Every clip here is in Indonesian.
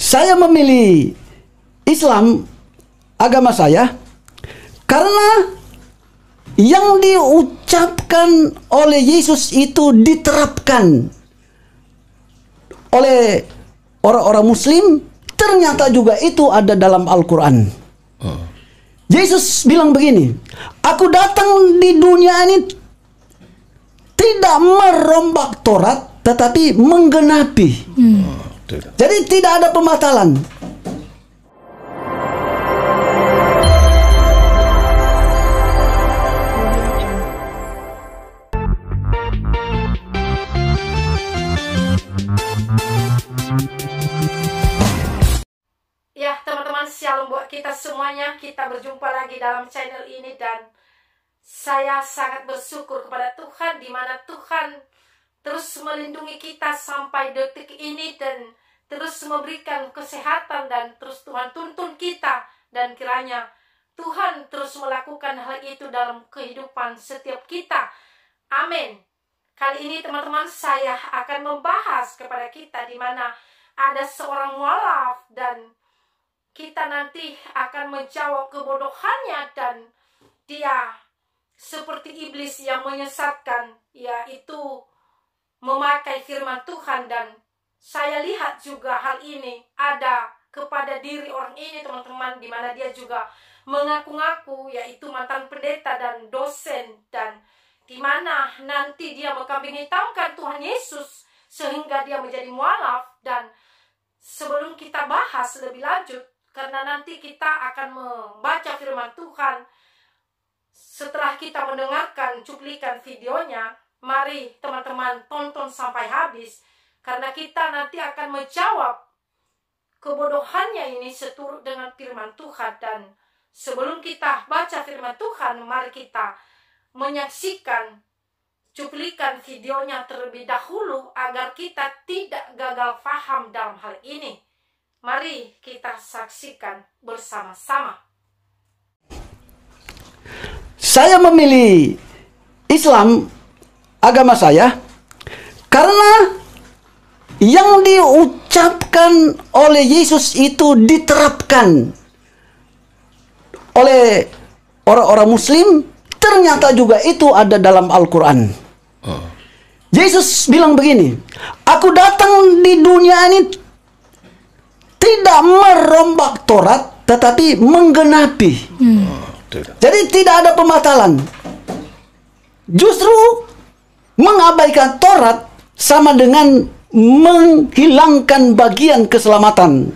Saya memilih Islam, agama saya, karena yang diucapkan oleh Yesus itu diterapkan oleh orang-orang Muslim. Ternyata juga itu ada dalam Al-Quran. Yesus bilang begini, aku datang di dunia ini tidak merombak Taurat, tetapi menggenapi. Jadi tidak ada pembatalan. Ya teman-teman, shalom buat kita semuanya. Kita berjumpa lagi dalam channel ini dan saya sangat bersyukur kepada Tuhan, di mana Tuhan terus melindungi kita sampai detik ini dan terus memberikan kesehatan, dan terus Tuhan tuntun kita, dan kiranya Tuhan terus melakukan hal itu dalam kehidupan setiap kita. Amin. Kali ini teman-teman, saya akan membahas kepada kita di mana ada seorang mualaf dan kita nanti akan menjawab kebodohannya, dan dia seperti iblis yang menyesatkan, yaitu memakai firman Tuhan. Dan saya lihat juga hal ini ada kepada diri orang ini teman-teman, di mana dia juga mengaku-ngaku yaitu mantan pendeta dan dosen, dan di mana nanti dia mengkambing hitamkan Tuhan Yesus sehingga dia menjadi mualaf. Dan sebelum kita bahas lebih lanjut, karena nanti kita akan membaca firman Tuhan setelah kita mendengarkan cuplikan videonya, mari teman-teman tonton sampai habis, karena kita nanti akan menjawab kebodohannya ini seturut dengan firman Tuhan. Dan sebelum kita baca firman Tuhan, mari kita menyaksikan cuplikan videonya terlebih dahulu agar kita tidak gagal paham dalam hal ini. Mari kita saksikan bersama-sama. Saya memilih Islam, agama saya, karena yang diucapkan oleh Yesus itu diterapkan oleh orang-orang Muslim. Ternyata juga itu ada dalam Al-Quran. Yesus bilang begini, aku datang di dunia ini tidak merombak Taurat, tetapi menggenapi. Jadi tidak ada pembatalan. Justru mengabaikan Taurat sama dengan menghilangkan bagian keselamatan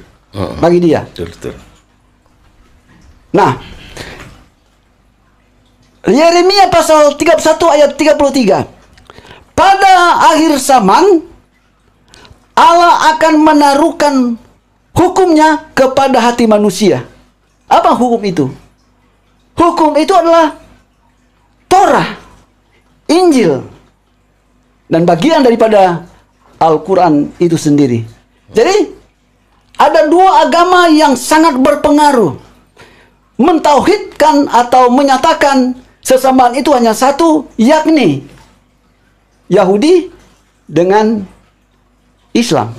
bagi dia. Nah, Yeremia pasal 31 ayat 33. Pada akhir zaman Allah akan menaruhkan hukumnya kepada hati manusia. Apa hukum itu? Hukum itu adalah Torah, Injil, dan bagian daripada Al-Quran itu sendiri. Jadi ada dua agama yang sangat berpengaruh. Mentauhidkan atau menyatakan sesamaan itu hanya satu, yakni Yahudi dengan Islam.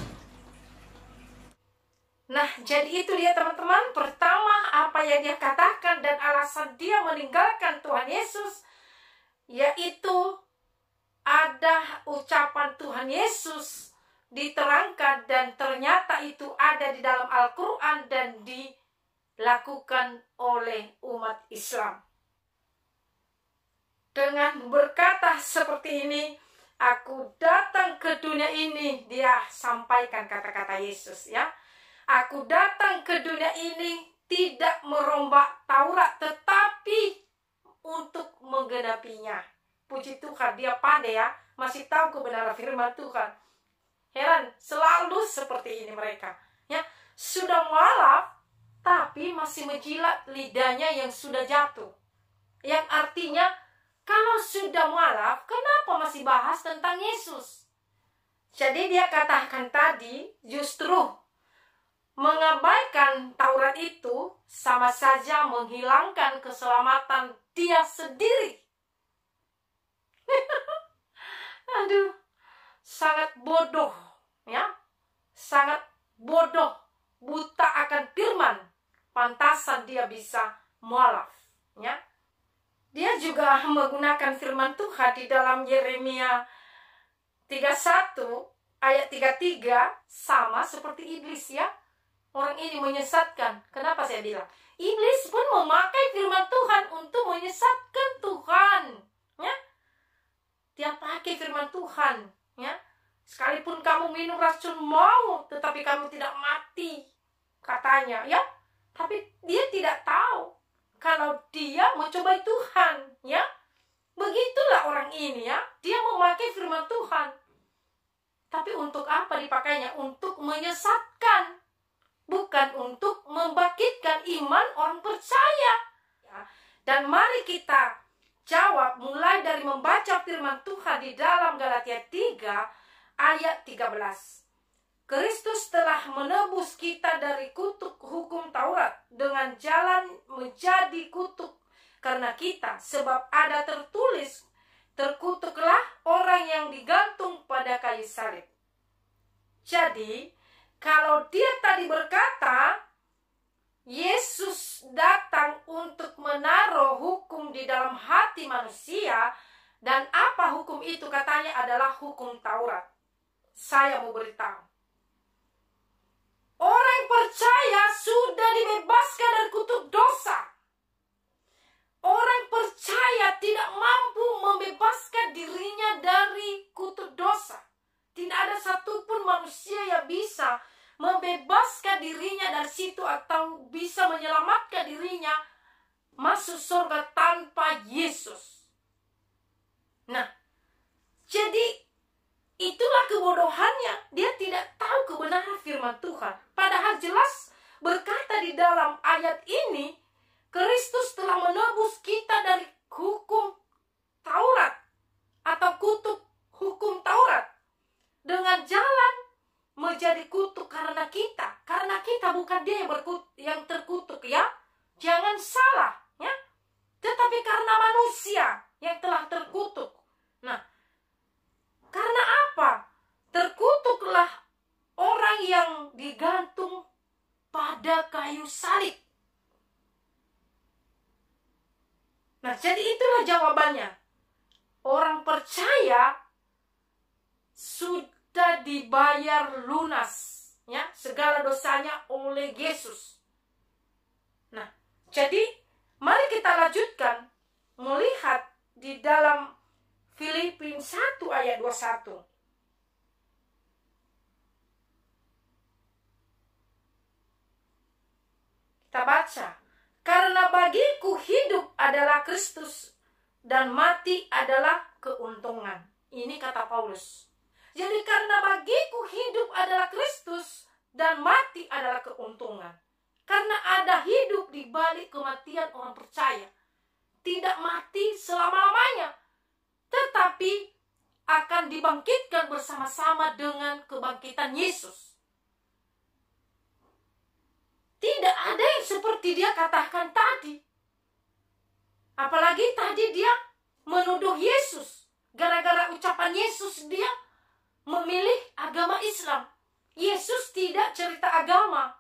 Nah, jadi itu dia teman-teman. Pertama, apa yang dia katakan dan alasan dia meninggalkan Tuhan Yesus, yaitu ada ucapan Tuhan Yesus diterangkan dan ternyata itu ada di dalam Al-Quran dan dilakukan oleh umat Islam. Dengan berkata seperti ini, aku datang ke dunia ini, dia sampaikan kata-kata Yesus, ya. Aku datang ke dunia ini tidak merombak Taurat, tetapi untuk menggenapinya. Puji Tuhan, dia pandai ya, masih tahu kebenaran firman Tuhan. Heran, selalu seperti ini mereka. Ya, sudah mualaf, tapi masih menjilat lidahnya yang sudah jatuh. Yang artinya, kalau sudah mualaf, kenapa masih bahas tentang Yesus? Jadi dia katakan tadi, justru mengabaikan Taurat itu sama saja menghilangkan keselamatan dia sendiri. sangat bodoh, ya, sangat bodoh, firman, pantasan dia bisa mualaf. Ya. Dia juga menggunakan firman Tuhan di dalam Yeremia 31 ayat 33, sama seperti iblis ya. Orang ini menyesatkan. Kenapa saya bilang? Iblis pun memakai firman Tuhan untuk menyesatkan Tuhan. Ya. Dia pakai firman Tuhan. Ya. Sekalipun kamu minum racun maut, tetapi kamu tidak mati. Katanya ya. Tapi dia tidak tahu kalau dia mencobai Tuhan. Ya. Begitulah orang ini ya. Dia memakai firman Tuhan. Tapi untuk apa dipakainya? Untuk menyesatkan. Bukan untuk membangkitkan iman orang percaya. Dan mari kita jawab mulai dari membaca firman Tuhan di dalam Galatia 3 ayat 13. Kristus telah menebus kita dari kutuk hukum Taurat dengan jalan menjadi kutuk karena kita. Sebab ada tertulis, terkutuklah orang yang digantung pada kayu salib. Jadi, kalau dia tadi berkata, Yesus datang untuk menaruh hukum di dalam hati manusia, dan apa hukum itu? Katanya adalah hukum Taurat. Saya mau beritahu. Orang percaya sudah dibebaskan dari kutuk dosa. Orang percaya tidak mampu membebaskan dirinya dari kutuk dosa. Tidak ada satupun manusia yang bisa membebaskan dirinya dari situ atau bisa menyelamatkan dirinya masuk surga tanpa Yesus. Nah, jadi itulah kebodohannya. Dia tidak tahu kebenaran firman Tuhan. Padahal jelas berkata di dalam ayat ini, Kristus telah menebus kita dari hukum Taurat atau kutuk hukum Taurat dengan jalan menjadi kutuk karena kita. Karena kita bukan dia yang terkutuk ya. Jangan salah ya. Tetapi karena manusia yang telah terkutuk. Nah, karena apa? Terkutuklah orang yang digantung pada kayu salib. Nah, jadi itulah jawabannya. Orang percaya sudah dibayar lunas ya, segala dosanya oleh Yesus. Nah, jadi mari kita lanjutkan melihat di dalam Filipi 1 ayat 21. Kita baca. Karena bagiku hidup adalah Kristus dan mati adalah keuntungan. Ini kata Paulus. Jadi karena bagiku hidup adalah Kristus dan mati adalah keuntungan. Karena ada hidup di balik kematian orang percaya. Tidak mati selama-lamanya, tetapi akan dibangkitkan bersama-sama dengan kebangkitan Yesus. Tidak ada yang seperti dia katakan tadi. Apalagi tadi dia menuduh Yesus. Gara-gara ucapan Yesus dia memilih agama Islam. Yesus tidak cerita agama.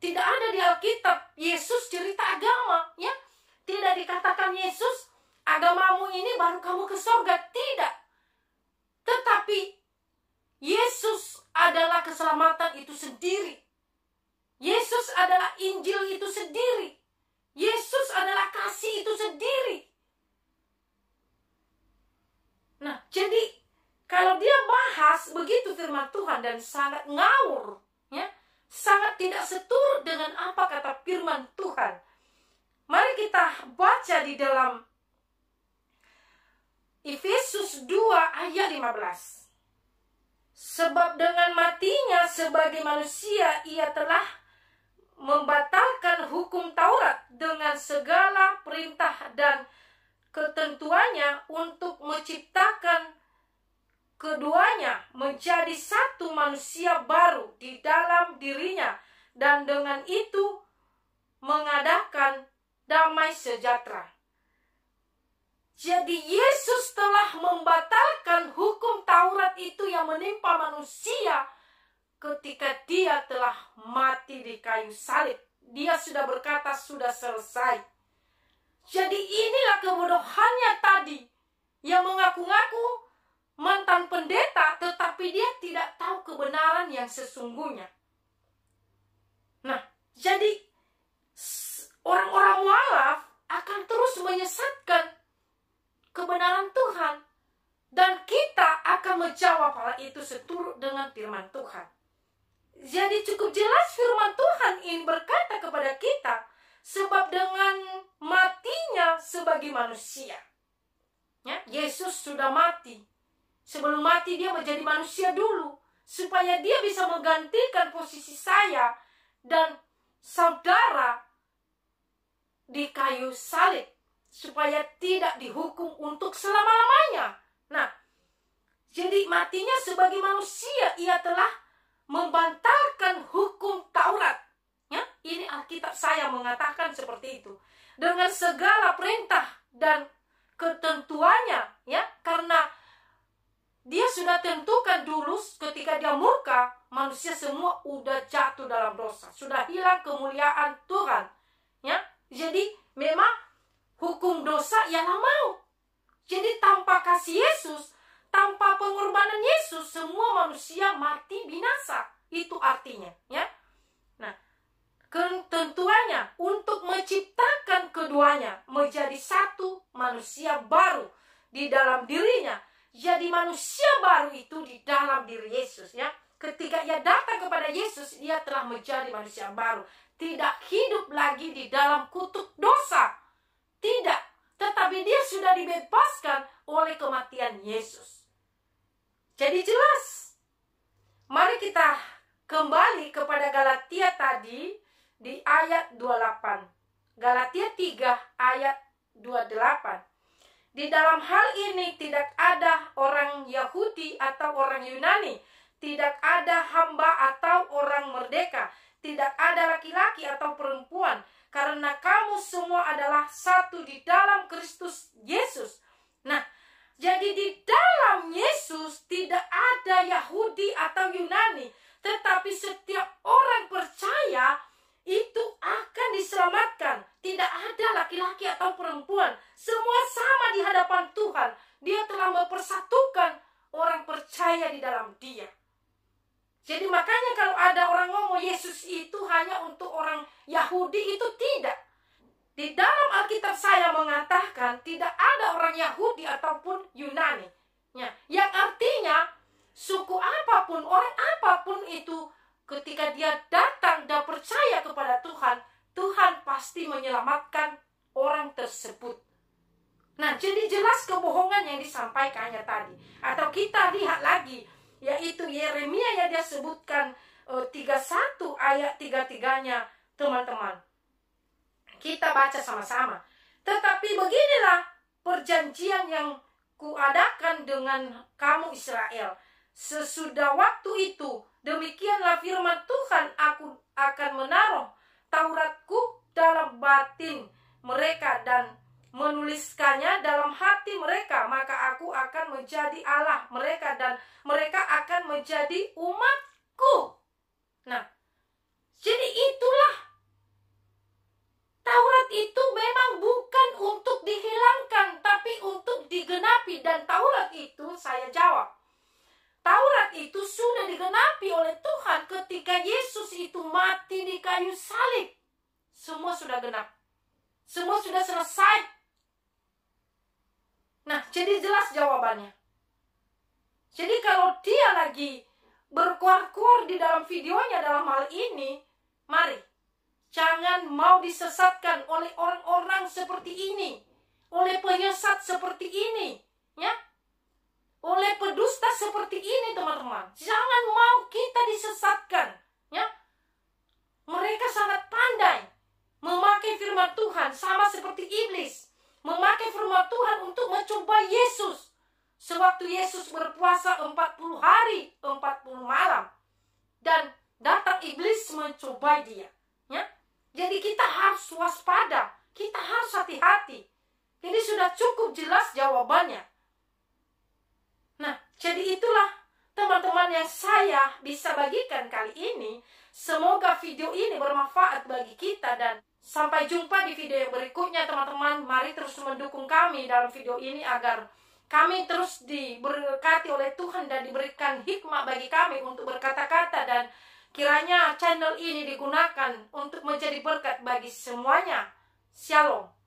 Tidak ada di Alkitab Yesus cerita agama, ya. Tidak dikatakan Yesus, agamamu ini baru kamu ke surga. Tidak. Tetapi Yesus adalah keselamatan itu sendiri. Yesus adalah Injil itu sendiri. Yesus adalah kasih itu sendiri. Nah, jadi kalau dia bahas begitu firman Tuhan dan sangat ngawur, ya, sangat tidak seturut dengan apa kata firman Tuhan. Mari kita baca di dalam Efesus 2 ayat 15. Sebab dengan matinya sebagai manusia ia telah membatalkan hukum Taurat dengan segala perintah dan ketentuannya untuk menciptakan keduanya menjadi satu manusia baru di dalam dirinya, dan dengan itu mengadakan damai sejahtera. Jadi Yesus telah membatalkan hukum Taurat itu yang menimpa manusia, ketika dia telah mati di kayu salib. Dia sudah berkata, sudah selesai. Jadi inilah kebodohannya tadi, yang mengaku-ngaku mantan pendeta, tetapi dia tidak tahu kebenaran yang sesungguhnya. Nah, jadi orang-orang mualaf akan terus menyesatkan kebenaran Tuhan. Dan kita akan menjawab hal itu seturut dengan firman Tuhan. Jadi cukup jelas firman Tuhan ini berkata kepada kita, sebab dengan matinya sebagai manusia, ya, Yesus sudah mati. Sebelum mati dia menjadi manusia dulu, supaya dia bisa menggantikan posisi saya dan saudara di kayu salib, supaya tidak dihukum untuk selama-lamanya. Nah, jadi matinya sebagai manusia, ia telah membantalkan hukum Taurat. Ya, ini Alkitab saya mengatakan seperti itu. Dengan segala perintah dan ketentuannya, ya, karena dia sudah tentukan dulu ketika dia murka, manusia semua udah jatuh dalam dosa, sudah hilang kemuliaan Tuhan. Ya, jadi memang hukum dosa ialah maut. Jadi tanpa kasih Yesus, tanpa pengorbanan Yesus, semua manusia mati binasa. Itu artinya, ya. Nah, ketentuannya untuk menciptakan keduanya menjadi satu manusia baru di dalam dirinya. Jadi manusia baru itu di dalam diri Yesus, ya. Ketika ia datang kepada Yesus, dia telah menjadi manusia baru. Tidak hidup lagi di dalam kutuk dosa. Tidak. Tetapi dia sudah dibebaskan oleh kematian Yesus. Jadi jelas. Mari kita kembali kepada Galatia tadi di ayat 28. Galatia 3 ayat 28. Di dalam hal ini tidak ada orang Yahudi atau orang Yunani. Tidak ada hamba atau orang merdeka. Tidak ada laki-laki atau perempuan. Karena kamu semua adalah satu di dalam Kristus Yesus. Nah, jadi di dalam Yesus tidak ada Yahudi atau Yunani. Tetapi setiap orang percaya itu akan diselamatkan. Tidak ada laki-laki atau perempuan. Semua sama di hadapan Tuhan. Dia telah mempersatukan orang percaya di dalam dia. Jadi makanya kalau ada orang ngomong Yesus itu hanya untuk orang Yahudi, itu tidak. Di dalam Alkitab saya mengatakan tidak ada orang Yahudi ataupun Yunani. Ya, yang artinya suku apapun, orang apapun itu, ketika dia datang dan percaya kepada Tuhan, Tuhan pasti menyelamatkan orang tersebut. Nah, jadi jelas kebohongan yang disampaikannya tadi. Atau kita lihat lagi, yaitu Yeremia yang dia sebutkan 31 ayat 33-nya, teman-teman. Kita baca sama-sama. Tetapi beginilah perjanjian yang kuadakan dengan kamu Israel. Sesudah waktu itu, demikianlah firman Tuhan, aku akan menaruh Tauratku dalam batin mereka dan menuliskannya dalam hati mereka, maka aku akan menjadi Allah mereka dan mereka akan menjadi umatku. Nah, jadi itulah Taurat itu memang bukan untuk dihilangkan, tapi untuk digenapi. Dan Taurat itu, saya jawab, Taurat itu sudah digenapi oleh Tuhan ketika Yesus itu mati di kayu salib. Semua sudah genap. Semua sudah selesai. Nah, jadi jelas jawabannya. Jadi kalau dia lagi berkuar-kuar di dalam videonya dalam hal ini, mari, jangan mau disesatkan oleh orang-orang seperti ini, oleh penyesat seperti ini, ya, oleh pedusta seperti ini, teman-teman. Jangan mau kita disesatkan, ya. Mereka sangat pandai memakai firman Tuhan sama seperti iblis. Memakai firman Tuhan untuk mencoba Yesus. Sewaktu Yesus berpuasa 40 hari, 40 malam. Dan datang iblis mencobai dia. Ya? Jadi kita harus waspada. Kita harus hati-hati. Jadi sudah cukup jelas jawabannya. Nah, jadi itulah teman-teman yang saya bisa bagikan kali ini. Semoga video ini bermanfaat bagi kita, dan sampai jumpa di video yang berikutnya teman-teman. Mari terus mendukung kami dalam video ini agar kami terus diberkati oleh Tuhan dan diberikan hikmah bagi kami untuk berkata-kata, dan kiranya channel ini digunakan untuk menjadi berkat bagi semuanya. Shalom.